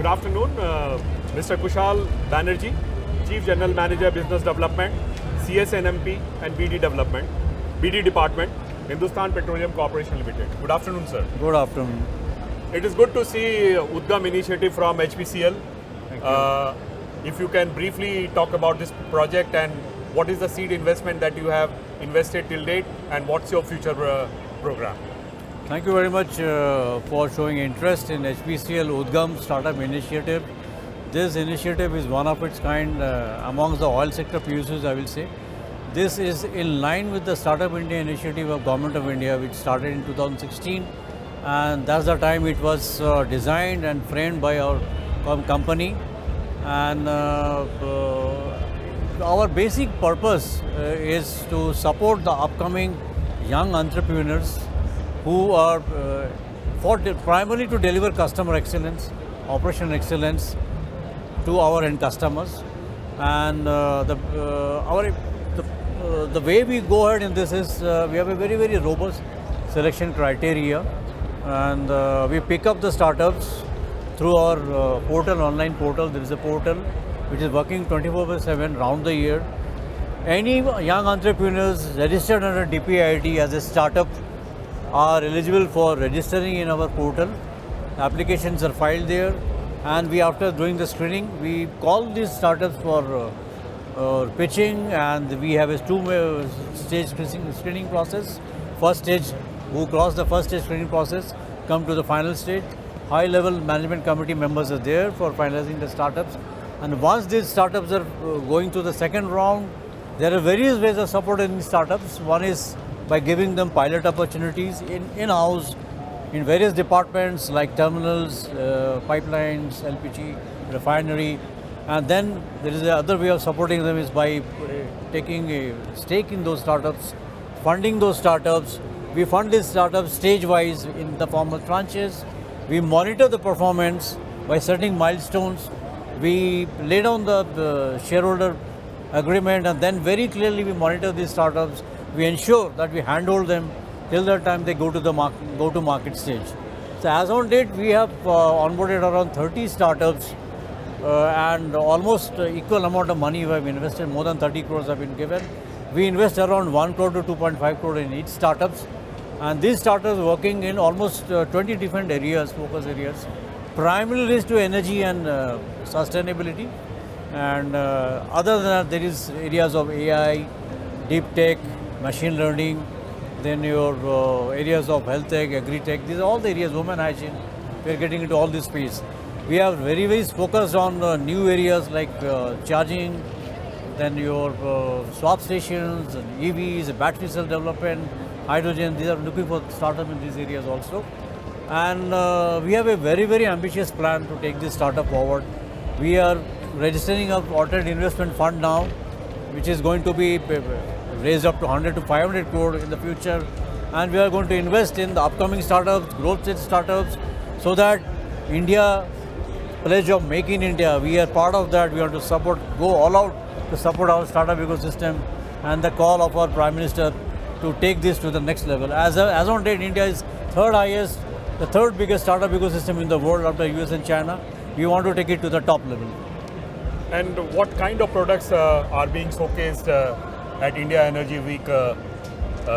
Good afternoon, Mr. Kushal Banerjee, Chief General Manager Business Development, CSNMP and BD Development, BD Department, Hindustan Petroleum Corporation Limited. Good afternoon, sir. Good afternoon. It is good to see Udgam initiative from HPCL. Thank you. If you can briefly talk about this project and what is the seed investment that you have invested till date and what's your future program? Thank you very much for showing interest in HPCL Udgam Startup Initiative. This initiative is one of its kind amongst the oil sector producers, I will say. This is in line with the Startup India initiative of Government of India, which started in 2016, and that's the time it was designed and framed by our company. And our basic purpose is to support the upcoming young entrepreneurs who are primarily to deliver customer excellence, operational excellence to our end customers. And the way we go ahead in this is we have a very, very robust selection criteria, and we pick up the startups through our portal, online portal. There is a portal which is working 24/7 round the year. Any young entrepreneurs registered under DPIIT as a startup are eligible for registering in our portal. Applications are filed there, and we, after doing the screening, we call these startups for pitching, and we have a two-stage screening process. First stage, who cross the first stage screening process, come to the final stage. High-level management committee members are there for finalizing the startups. And once these startups are going to the second round, there are various ways of supporting these startups. One is by giving them pilot opportunities in-house in various departments like terminals, pipelines, LPG, refinery. And then there is another way of supporting them is by taking a stake in those startups, funding those startups. We fund these startups stage-wise in the form of tranches. We monitor the performance by setting milestones. We lay down the shareholder agreement, and then very clearly we monitor these startups. We ensure that we handhold them till the time they go to market stage. So as on date, we have onboarded around 30 startups and almost equal amount of money we have invested. More than 30 crores have been given. We invest around 1 crore to 2.5 crore in each startups. And these startups working in almost 20 different areas, focus areas, primarily related to energy and sustainability. And other than that, there is areas of AI, deep tech, machine learning, then your areas of health tech, agri-tech. These are all the areas, women hygiene. We are getting into all this space. We are very, very focused on new areas like charging, then your swap stations, and EVs, battery cell development, hydrogen. These are looking for startup in these areas also. And we have a very, very ambitious plan to take this startup forward. We are registering an alternate investment fund now, which is going to be raised up to 100 to 500 crore in the future. And we are going to invest in the upcoming startups, growth stage startups, so that India pledge of Make in India, we are part of that. We want to support, go all out to support our startup ecosystem, and the call of our Prime Minister to take this to the next level. As on date, India is the third biggest startup ecosystem in the world after US and China. We want to take it to the top level. And what kind of products are being showcased at India Energy Week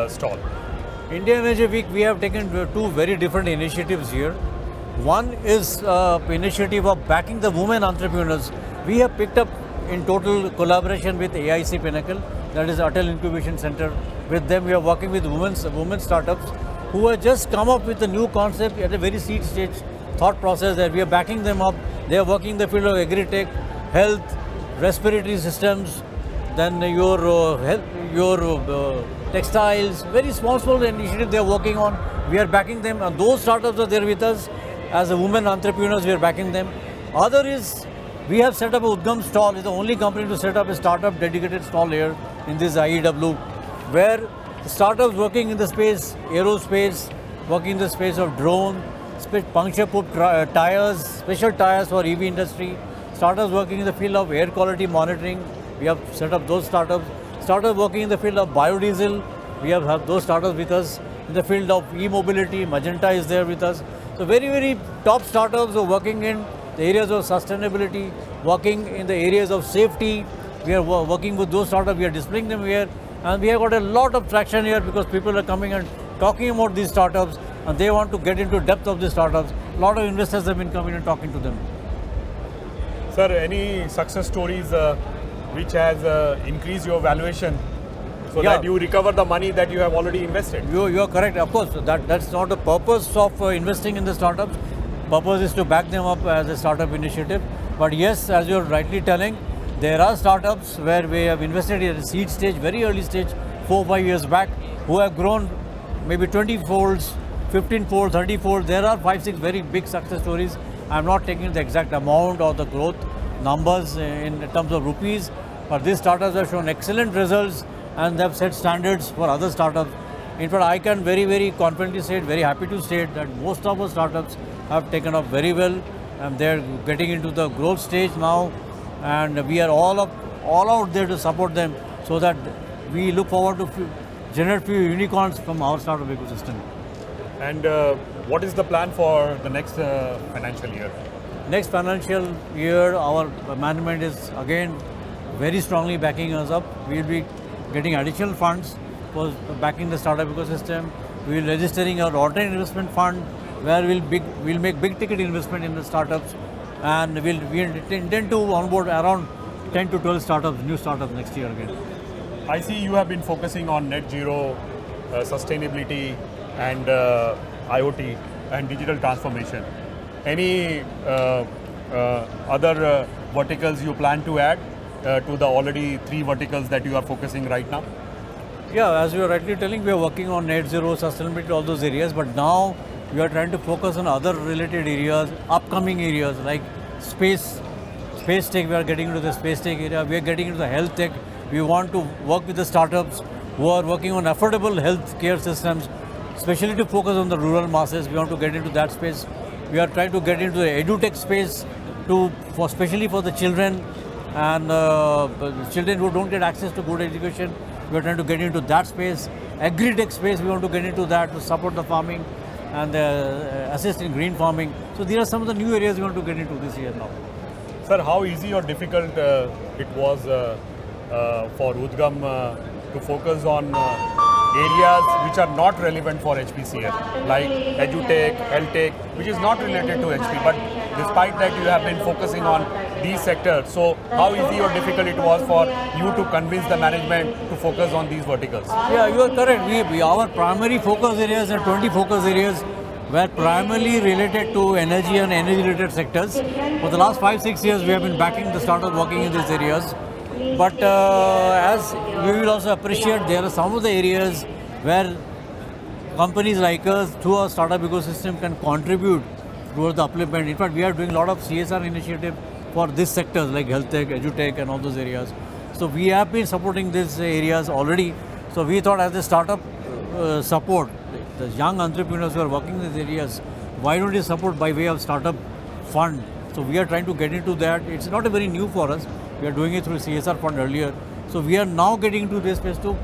stall? India Energy Week, we have taken two very different initiatives here. One is initiative of backing the women entrepreneurs. We have picked up in total collaboration with AIC Pinnacle, that is Atal Incubation Center. With them, we are working with women startups who have just come up with a new concept at a very seed stage thought process, that we are backing them up. They are working in the field of agri-tech, health, respiratory systems, then your textiles, very small initiative they are working on. We are backing them, and those startups are there with us. As a women entrepreneurs, we are backing them. Other is, we have set up a Udgam stall. It's the only company to set up a startup dedicated stall here in this IEW, where startups working in the space, aerospace, working in the space of drone, puncture-proof tires, special tires for EV industry, startups working in the field of air quality monitoring. We have set up those startups. Startups working in the field of biodiesel. We have those startups with us. In the field of e-mobility, Magenta is there with us. So very, very top startups are working in the areas of sustainability, working in the areas of safety. We are working with those startups, we are displaying them here, and we have got a lot of traction here because people are coming and talking about these startups, and they want to get into depth of these startups. A lot of investors have been coming and talking to them. Sir, any success stories which has increased your valuation so that you recover the money that you have already invested? You are correct. Of course, that's not the purpose of investing in the startups. Purpose is to back them up as a startup initiative. But yes, as you're rightly telling, there are startups where we have invested at a seed stage, very early stage, 4 or 5 years back, who have grown maybe 20 folds, 15 folds, 30 folds. There are 5, 6 very big success stories. I'm not taking the exact amount or the growth numbers in terms of rupees, but these startups have shown excellent results and they have set standards for other startups. In fact, I can very, very confidently state, very happy to state that most of our startups have taken up very well and they're getting into the growth stage now, and we are all out there to support them so that we look forward to generate few unicorns from our startup ecosystem. And what is the plan for the next financial year? Next financial year, our management is again very strongly backing us up. We will be getting additional funds for backing the startup ecosystem. We will be registering our alternate investment fund where we'll make big ticket investment in the startups, and we intend to onboard around 10 to 12 startups, new startups next year again. I see you have been focusing on net zero, sustainability and IoT and digital transformation. Any other verticals you plan to add to the already 3 verticals that you are focusing right now? Yeah, as you are rightly telling, we are working on net zero, sustainability, all those areas, but now we are trying to focus on other related areas, upcoming areas like space tech. We are getting into the space tech area. We are getting into the health tech. We want to work with the startups who are working on affordable health care systems, especially to focus on the rural masses. We want to get into that space. We are trying to get into the edutech space, especially for the children and children who don't get access to good education. We are trying to get into that space. Agri-tech space, we want to get into that to support the farming and assist in green farming. So these are some of the new areas we want to get into this year now. Sir, how easy or difficult it was for Udgam to focus on areas which are not relevant for HPCL, like edutech, health tech, which is not related to HP, but despite that you have been focusing on these sectors. So how easy or difficult it was for you to convince the management to focus on these verticals? Yeah, you are correct. Our primary focus areas are 20 focus areas were primarily related to energy and energy-related sectors. For the last 5-6 years, we have been backing the startups working in these areas. But as we will also appreciate, there are some of the areas where companies like us, through our startup ecosystem, can contribute towards the upliftment. In fact, we are doing a lot of CSR initiative for these sectors like health tech, edutech, and all those areas. So we have been supporting these areas already. So we thought, as a startup support, the young entrepreneurs who are working in these areas, why don't you support by way of startup fund? So we are trying to get into that. It's not a very new for us. We are doing it through CSR fund earlier. So we are now getting into this space to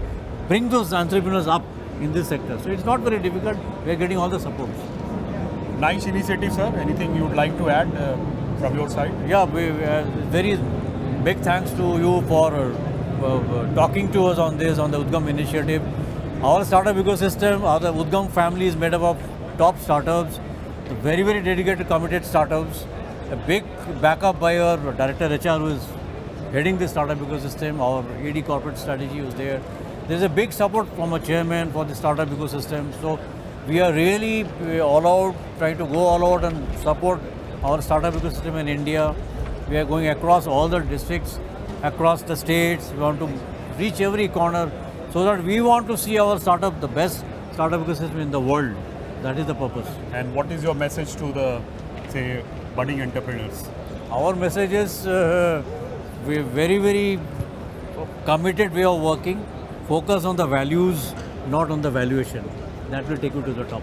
bring those entrepreneurs up in this sector. So it's not very difficult. We are getting all the support. Nice initiative, sir. Anything you would like to add from your side? Yeah, very big thanks to you for talking to us on this, on the Udgam initiative. Our startup ecosystem, the Udgam family is made up of top startups, very, very dedicated, committed startups. A big backup by our director HR, who is heading the startup ecosystem. Our AD corporate strategy was there. There's a big support from a chairman for the startup ecosystem. So we are really all out, trying to go all out and support our startup ecosystem in India. We are going across all the districts, across the states. We want to reach every corner so that we want to see our startup the best startup ecosystem in the world. That is the purpose. And what is your message to the, say, budding entrepreneurs? Our message is we're very, very committed way of working. Focus on the values, not on the valuation. That will take you to the top.